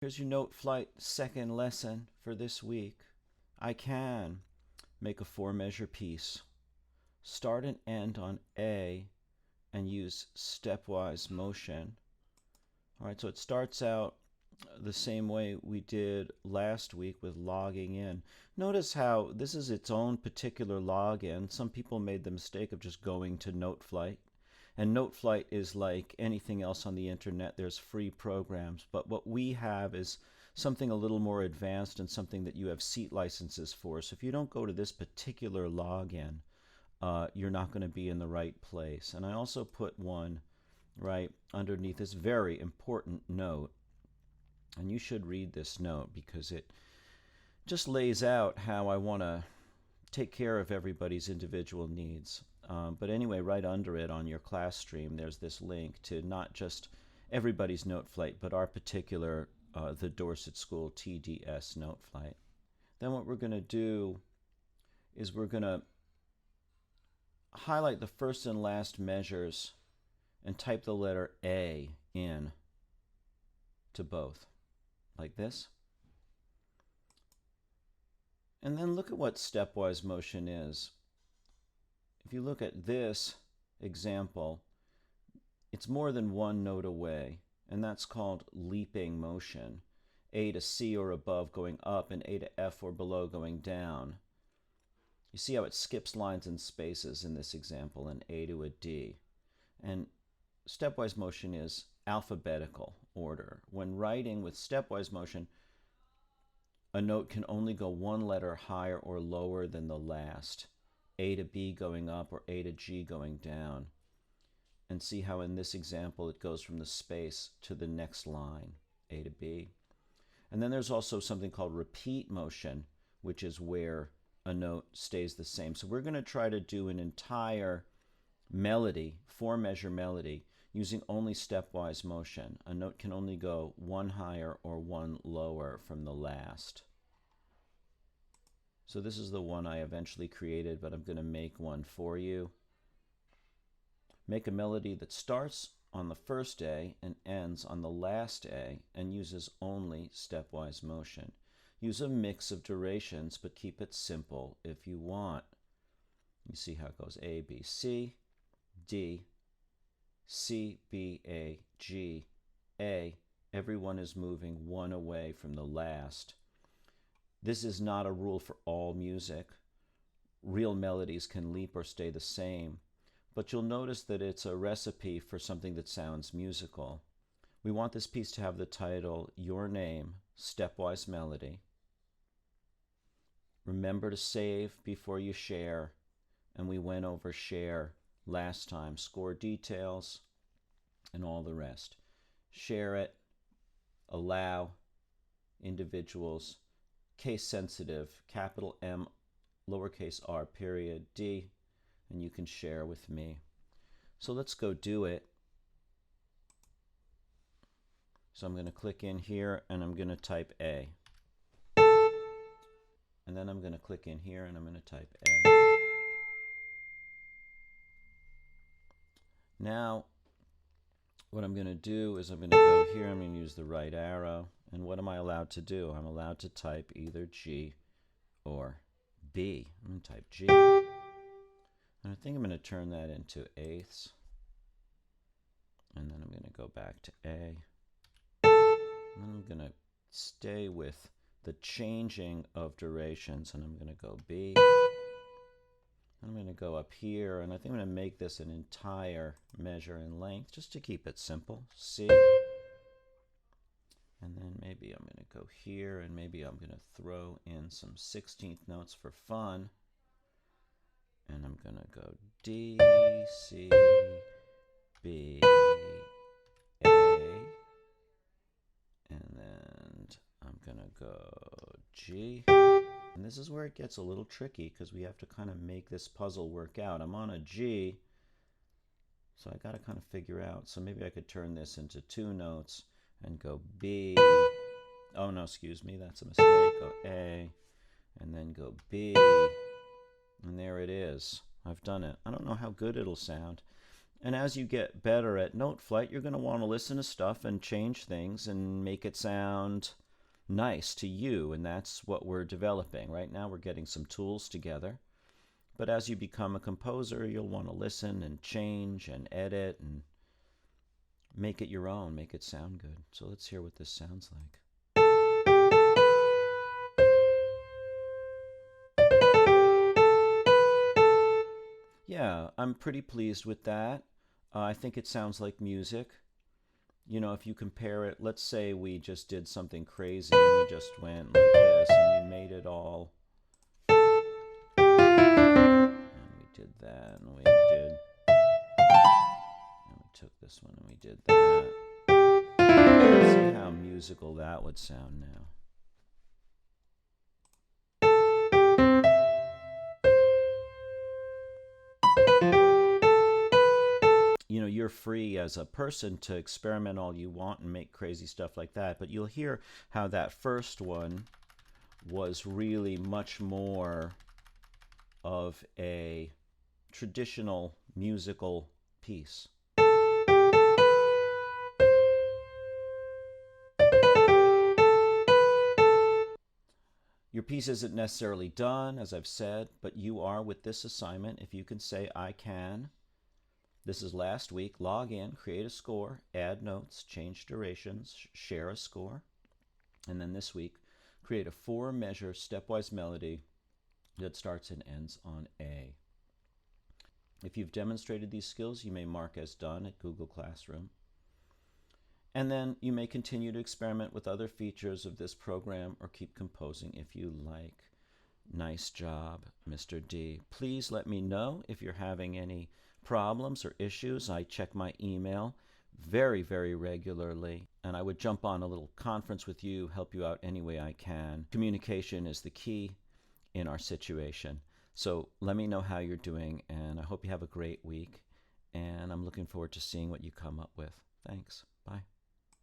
Here's your Noteflight second lesson for this week. I can make a 4-measure piece. Start and end on A and use stepwise motion. All right, so it starts out the same way we did last week with logging in. Notice how this is its own particular login. Some people made the mistake of just going to Noteflight. And Noteflight is like anything else on the internet. There's free programs. But what we have is something a little more advanced and something that you have seat licenses for. So if you don't go to this particular login, you're not going to be in the right place. And I also put one right underneath this very important note. And you should read this note because it just lays out how I want to take care of everybody's individual needs. But anyway, right under it on your class stream, there's this link to not just everybody's Noteflight, but our particular, the Dorset School TDS Noteflight. Then what we're going to do is we're going to highlight the first and last measures and type the letter A in to both, like this. And then look at what stepwise motion is. If you look at this example, it's more than one note away, and that's called leaping motion. A to C or above going up, and A to F or below going down. You see how it skips lines and spaces in this example, and A to a D. And stepwise motion is alphabetical order. When writing with stepwise motion, a note can only go one letter higher or lower than the last. A to B going up or A to G going down. And see how in this example it goes from the space to the next line, A to B. And then there's also something called repeat motion, which is where a note stays the same. So we're going to try to do an entire melody, 4-measure melody, using only stepwise motion. A note can only go one higher or one lower from the last. So this is the one I eventually created, but I'm going to make one for you. Make a melody that starts on the first A and ends on the last A and uses only stepwise motion. Use a mix of durations, but keep it simple if you want. You see how it goes: A, B, C, D, C, B, A, G, A. Everyone is moving one away from the last. This is not a rule for all music. Real melodies can leap or stay the same, but you'll notice that it's a recipe for something that sounds musical. We want this piece to have the title, Your Name, Stepwise Melody. Remember to save before you share, and we went over share last time, score details, and all the rest. Share it, allow individuals, case sensitive, capital M, lowercase r, period, D, and you can share with me. So let's go do it. So I'm going to click in here and I'm going to type A. And then I'm going to click in here and I'm going to type A. Now, what I'm going to do is I'm going to go here, I'm going to use the right arrow, and what am I allowed to do? I'm allowed to type either G or B. I'm going to type G. And I think I'm going to turn that into eighths. And then I'm going to go back to A. And then I'm going to stay with the changing of durations, and I'm going to go B. I'm going to go up here, and I think I'm going to make this an entire measure in length, just to keep it simple. C. And then maybe I'm going to go here, and maybe I'm going to throw in some 16th notes for fun. And I'm going to go D, C, B, A. And then I'm going to go G. And this is where it gets a little tricky because we have to kind of make this puzzle work out. I'm on a G, so I got to kind of figure out. So maybe I could turn this into 2 notes and go B. Oh no, excuse me, that's a mistake. Go A, and then go B. And there it is. I've done it. I don't know how good it'll sound. And as you get better at Noteflight, you're going to want to listen to stuff and change things and make it sound nice to you. And that's what we're developing. Right now, we're getting some tools together. But as you become a composer, you'll want to listen and change and edit and make it your own, make it sound good. So let's hear what this sounds like. Yeah, I'm pretty pleased with that. I think it sounds like music. You know, if you compare it, let's say we just did something crazy and we just went like this and we made it all. And we did that and we did. And we took this one and we did that. See how musical that would sound now. You know, you're free as a person to experiment all you want and make crazy stuff like that, but you'll hear how that first one was really much more of a traditional musical piece. Your piece isn't necessarily done, as I've said, but you are with this assignment. If you can say, I can. This is last week. Log in, create a score, add notes, change durations, share a score. And then this week, create a 4-measure stepwise melody that starts and ends on A. If you've demonstrated these skills, you may mark as done at Google Classroom. And then you may continue to experiment with other features of this program or keep composing if you like. Nice job, Mr. D. Please let me know if you're having any problems or issues. I check my email very, very regularly, and I would jump on a little conference with you, help you out any way I can. Communication is the key in our situation. So let me know how you're doing, and I hope you have a great week, and I'm looking forward to seeing what you come up with. Thanks. Bye.